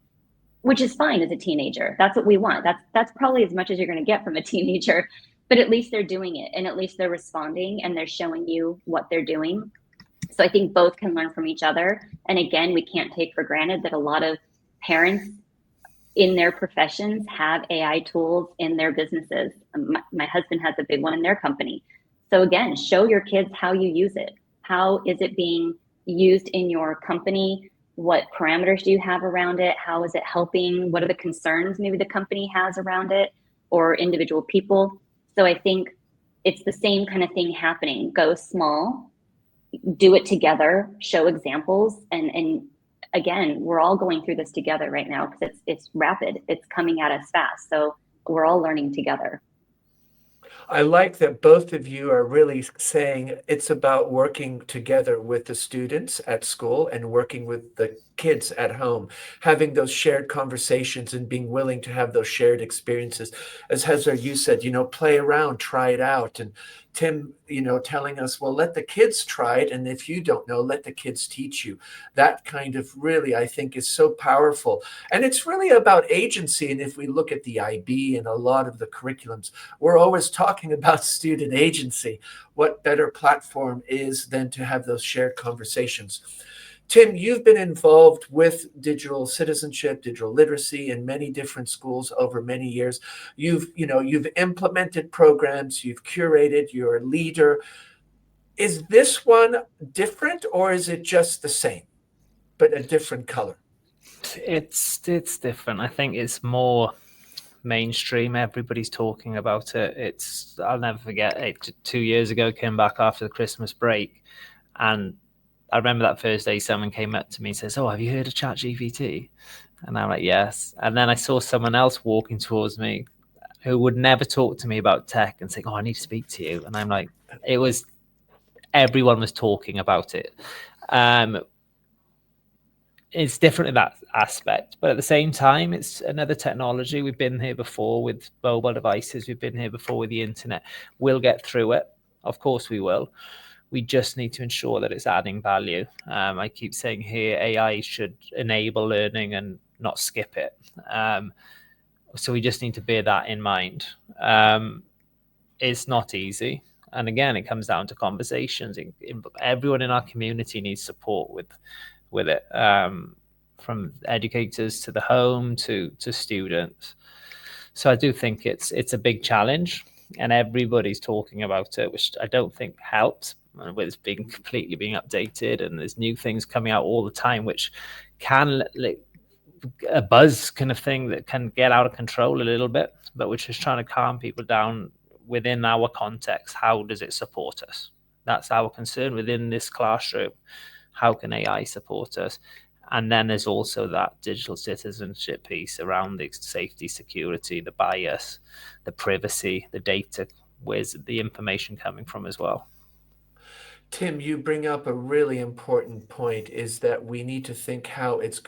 which is fine as a teenager. That's what we want. That's probably as much as you're going to get from a teenager, but at least they're doing it, and at least they're responding and they're showing you what they're doing. So I think both can learn from each other. And again, we can't take for granted that a lot of parents in their professions have AI tools in their businesses. My husband has a big one in their company. So again, show your kids how you use it. How is it being used in your company? What parameters do you have around it? How is it helping? What are the concerns maybe the company has around it, or individual people? So I think it's the same kind of thing happening. Go small, do it together, show examples, and again, we're all going through this together right now because it's rapid. It's coming at us fast. So we're all learning together. I like that both of you are really saying it's about working together with the students at school and working with the kids at home, having those shared conversations and being willing to have those shared experiences. As Heather, you said, play around, try it out. And Tim, telling us, well, let the kids try it. And if you don't know, let the kids teach you. That kind of really, I think, is so powerful. And it's really about agency. And if we look at the IB and a lot of the curriculums, we're always talking about student agency. What better platform is than to have those shared conversations? Tim, you've been involved with digital citizenship, digital literacy in many different schools over many years. You've implemented programs, you've curated, you're a leader. Is this one different or is it just the same, but a different color? It's different. I think it's more mainstream. Everybody's talking about it. I'll never forget it. 2 years ago, came back after the Christmas break, and I remember that first day someone came up to me and says, "Oh, have you heard of ChatGPT?" And I'm like, "Yes." And then I saw someone else walking towards me who would never talk to me about tech and saying, "Oh, I need to speak to you." And I'm like, everyone was talking about it. It's different in that aspect, but at the same time, it's another technology. We've been here before with mobile devices. We've been here before with the internet. We'll get through it. Of course we will. We just need to ensure that it's adding value. I keep saying here, AI should enable learning and not skip it. So we just need to bear that in mind. It's not easy. And again, it comes down to conversations. Everyone in our community needs support with it, from educators to the home to students. So I do think it's a big challenge, and everybody's talking about it, which I don't think helps with being completely being updated, and there's new things coming out all the time, which can a buzz kind of thing that can get out of control a little bit, but we're just trying to calm people down within our context. How does it support us? That's our concern within this classroom. How can AI support us? And then there's also that digital citizenship piece around the safety, security, the bias, the privacy, the data. Where's the information coming from as well? Tim, you bring up a really important point, is that we need to think how it's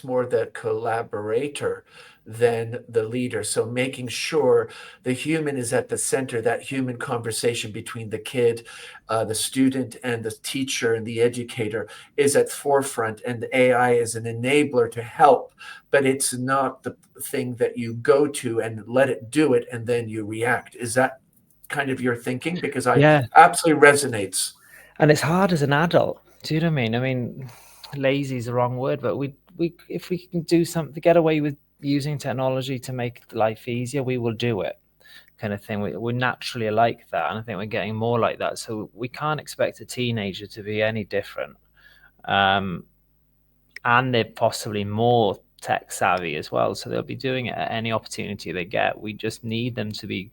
more the collaborator than the leader. So making sure the human is at the center, that human conversation between the kid, the student, and the teacher and the educator is at forefront, and the AI is an enabler to help, but it's not the thing that you go to and let it do it and then you react. Is that kind of your thinking? Because absolutely resonates. And it's hard as an adult. Do you know what I mean? I mean, lazy is the wrong word, but we if we can do something, get away with using technology to make life easier, we will do it, kind of thing. We're naturally like that, and I think we're getting more like that. So we can't expect a teenager to be any different. And they're possibly more tech savvy as well, so they'll be doing it at any opportunity they get. We just need them to be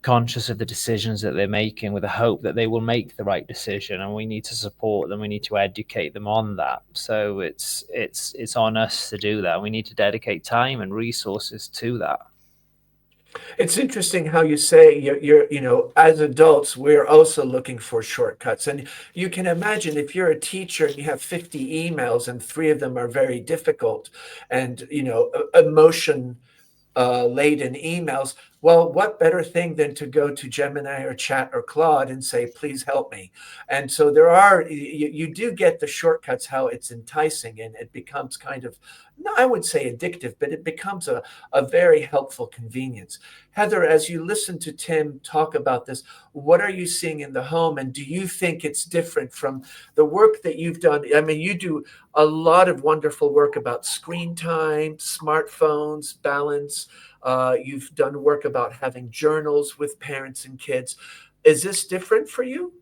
conscious of the decisions that they're making, with the hope that they will make the right decision, and we need to support them. We need to educate them on that. So it's on us to do that. We need to dedicate time and resources to that. It's interesting how you say you're as adults, we're also looking for shortcuts. And you can imagine if you're a teacher and you have 50 emails and 3 of them are very difficult and, emotion laden emails. Well, what better thing than to go to Gemini or Chat or Claude and say, please help me. And so you do get the shortcuts, how it's enticing, and it becomes kind of, no, I would say addictive, but it becomes a very helpful convenience. Heather, as you listen to Tim talk about this, what are you seeing in the home? And do you think it's different from the work that you've done? I mean, you do a lot of wonderful work about screen time, smartphones, balance. You've done work about having journals with parents and kids. Is this different for you?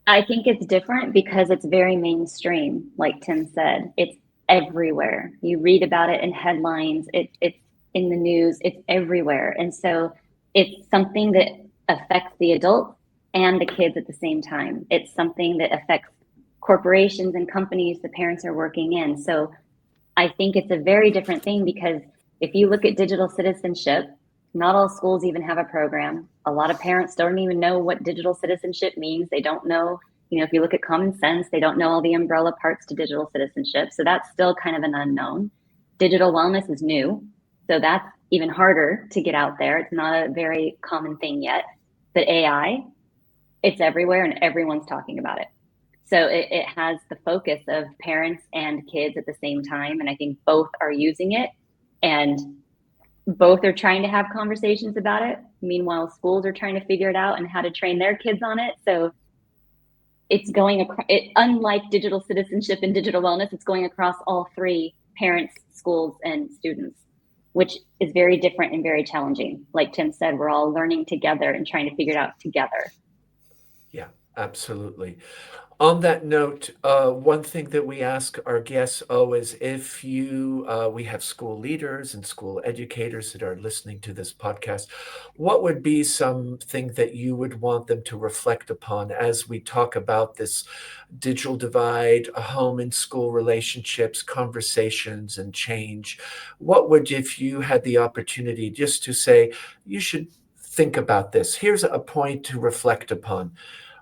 I think it's different because it's very mainstream, like Tim said. It's everywhere. You read about it in headlines, it's in the news, it's everywhere. And so it's something that affects the adults and the kids at the same time. It's something that affects corporations and companies the parents are working in. So I think it's a very different thing, because if you look at digital citizenship, not all schools even have a program. A lot of parents don't even know what digital citizenship means. They don't know, if you look at common sense, they don't know all the umbrella parts to digital citizenship. So that's still kind of an unknown. Digital wellness is new. So that's even harder to get out there. It's not a very common thing yet. But AI, it's everywhere and everyone's talking about it. So it has the focus of parents and kids at the same time. And I think both are using it, and both are trying to have conversations about it. Meanwhile, schools are trying to figure it out and how to train their kids on it. So it's going unlike digital citizenship and digital wellness, it's going across all three: parents, schools, and students, which is very different and very challenging. Like Tim said, we're all learning together and trying to figure it out together. Yeah, absolutely. On that note, one thing that we ask our guests always, if we have school leaders and school educators that are listening to this podcast, what would be something that you would want them to reflect upon as we talk about this digital divide, home and school relationships, conversations, and change? What would, if you had the opportunity just to say, you should think about this, here's a point to reflect upon?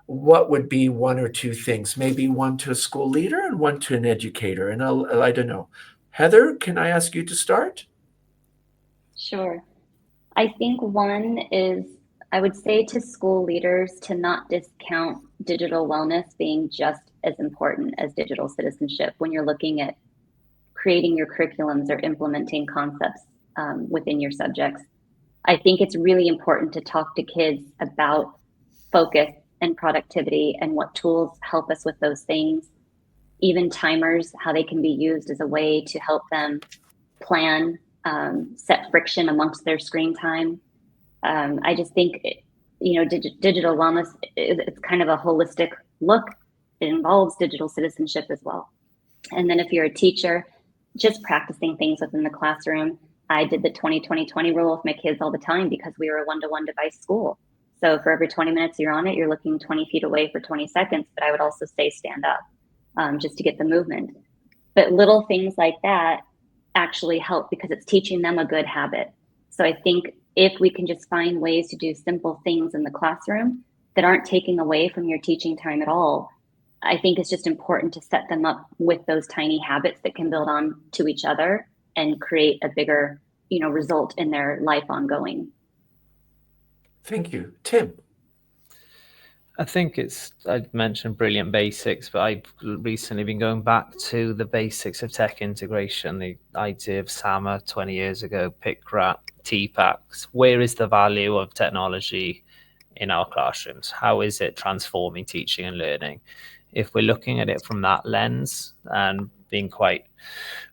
What would be one or two things? Maybe one to a school leader and one to an educator. And I don't know. Heather, can I ask you to start? Sure. I think one is, I would say to school leaders to not discount digital wellness being just as important as digital citizenship when you're looking at creating your curriculums or implementing concepts within your subjects. I think it's really important to talk to kids about focus and productivity and what tools help us with those things. Even timers, how they can be used as a way to help them plan, set friction amongst their screen time. I just think, digital wellness, it's kind of a holistic look. It involves digital citizenship as well. And then if you're a teacher, just practicing things within the classroom. I did the 20-20-20 rule with my kids all the time because we were a one-to-one device school. So for every 20 minutes you're on it, you're looking 20 feet away for 20 seconds. But I would also say stand up just to get the movement. But little things like that actually help because it's teaching them a good habit. So I think if we can just find ways to do simple things in the classroom that aren't taking away from your teaching time at all, I think it's just important to set them up with those tiny habits that can build on to each other and create a bigger, result in their life ongoing. Thank you. Tim? I think I mentioned brilliant basics, but I've recently been going back to the basics of tech integration, the idea of SAMA 20 years ago, PICRAT, TPACs. Where is the value of technology in our classrooms? How is it transforming teaching and learning? If we're looking at it from that lens and being quite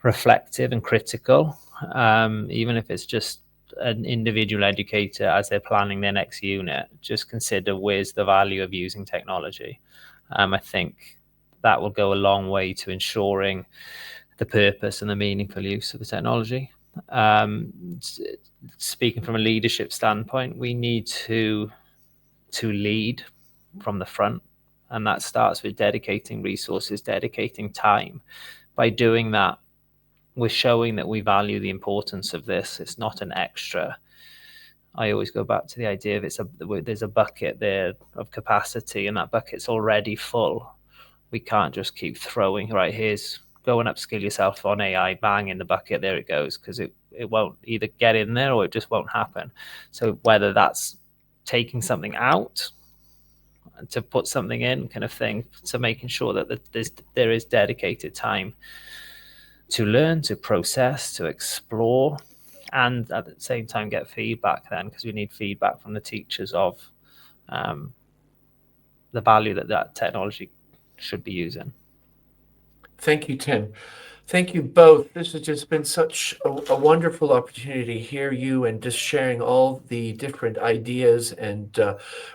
reflective and critical, even if it's just an individual educator as they're planning their next unit, just consider where's the value of using technology. I think that will go a long way to ensuring the purpose and the meaningful use of the technology. Speaking from a leadership standpoint, we need to lead from the front, and that starts with dedicating resources, dedicating time. By doing that, we're showing that we value the importance of this. It's not an extra. I always go back to the idea of there's a bucket there of capacity, and that bucket's already full. We can't just keep throwing, right, here's go and upskill yourself on AI, bang in the bucket, there it goes, because it won't either get in there or it just won't happen. So whether that's taking something out to put something in kind of thing, so making sure that there is dedicated time to learn, to process, to explore, and at the same time get feedback then, because we need feedback from the teachers of the value that technology should be using. Thank you, Tim. Thank you both. This has just been such a wonderful opportunity to hear you and just sharing all the different ideas and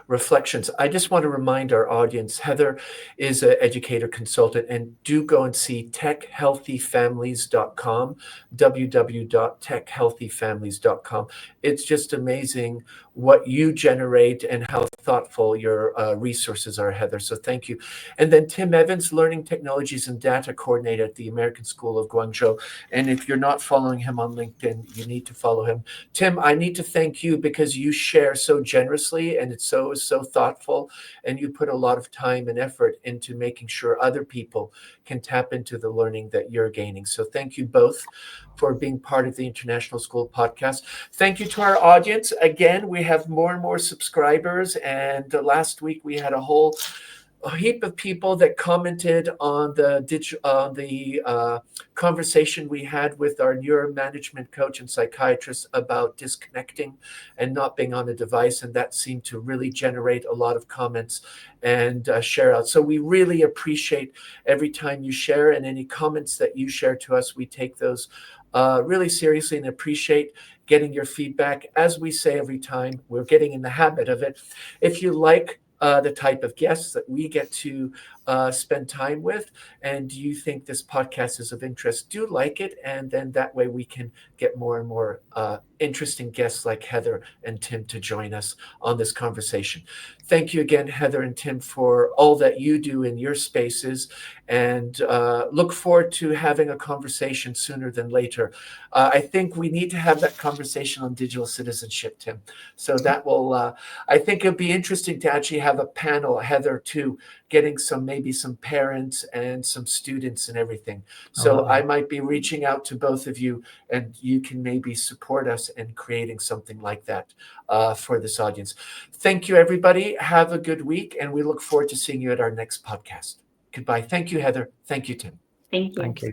reflections. I just want to remind our audience, Heather is an educator consultant, and do go and see techhealthyfamilies.com, www.techhealthyfamilies.com. It's just amazing what you generate and how thoughtful your resources are, Heather. So thank you. And then Tim Evans, Learning Technologies and Data Coordinator at the American School of Guangzhou. And if you're not following him on LinkedIn, you need to follow him. Tim, I need to thank you because you share so generously, and it's so thoughtful, and you put a lot of time and effort into making sure other people can tap into the learning that you're gaining. So thank you both for being part of the International School Podcast. Thank you to our audience. Again, we have more and more subscribers, and last week we had a heap of people that commented on the conversation we had with our neuromanagement coach and psychiatrist about disconnecting and not being on a device, and that seemed to really generate a lot of comments and share out. So we really appreciate every time you share, and any comments that you share to us, we take those really seriously and appreciate getting your feedback. As we say every time, we're getting in the habit of it. If you like the type of guests that we get to spend time with, and do you think this podcast is of interest, do like it, and then that way we can get more and more interesting guests like Heather and Tim to join us on this conversation. Thank you again, Heather and Tim, for all that you do in your spaces, and look forward to having a conversation sooner than later. I think we need to have that conversation on digital citizenship, Tim. So that will, I think it'll be interesting to actually have a panel, Heather, too, getting maybe some parents and some students and everything. So I might be reaching out to both of you, and you can maybe support us in creating something like that for this audience. Thank you, everybody. Have a good week, and we look forward to seeing you at our next podcast. Goodbye. Thank you, Heather. Thank you, Tim. Thank you. Thank you.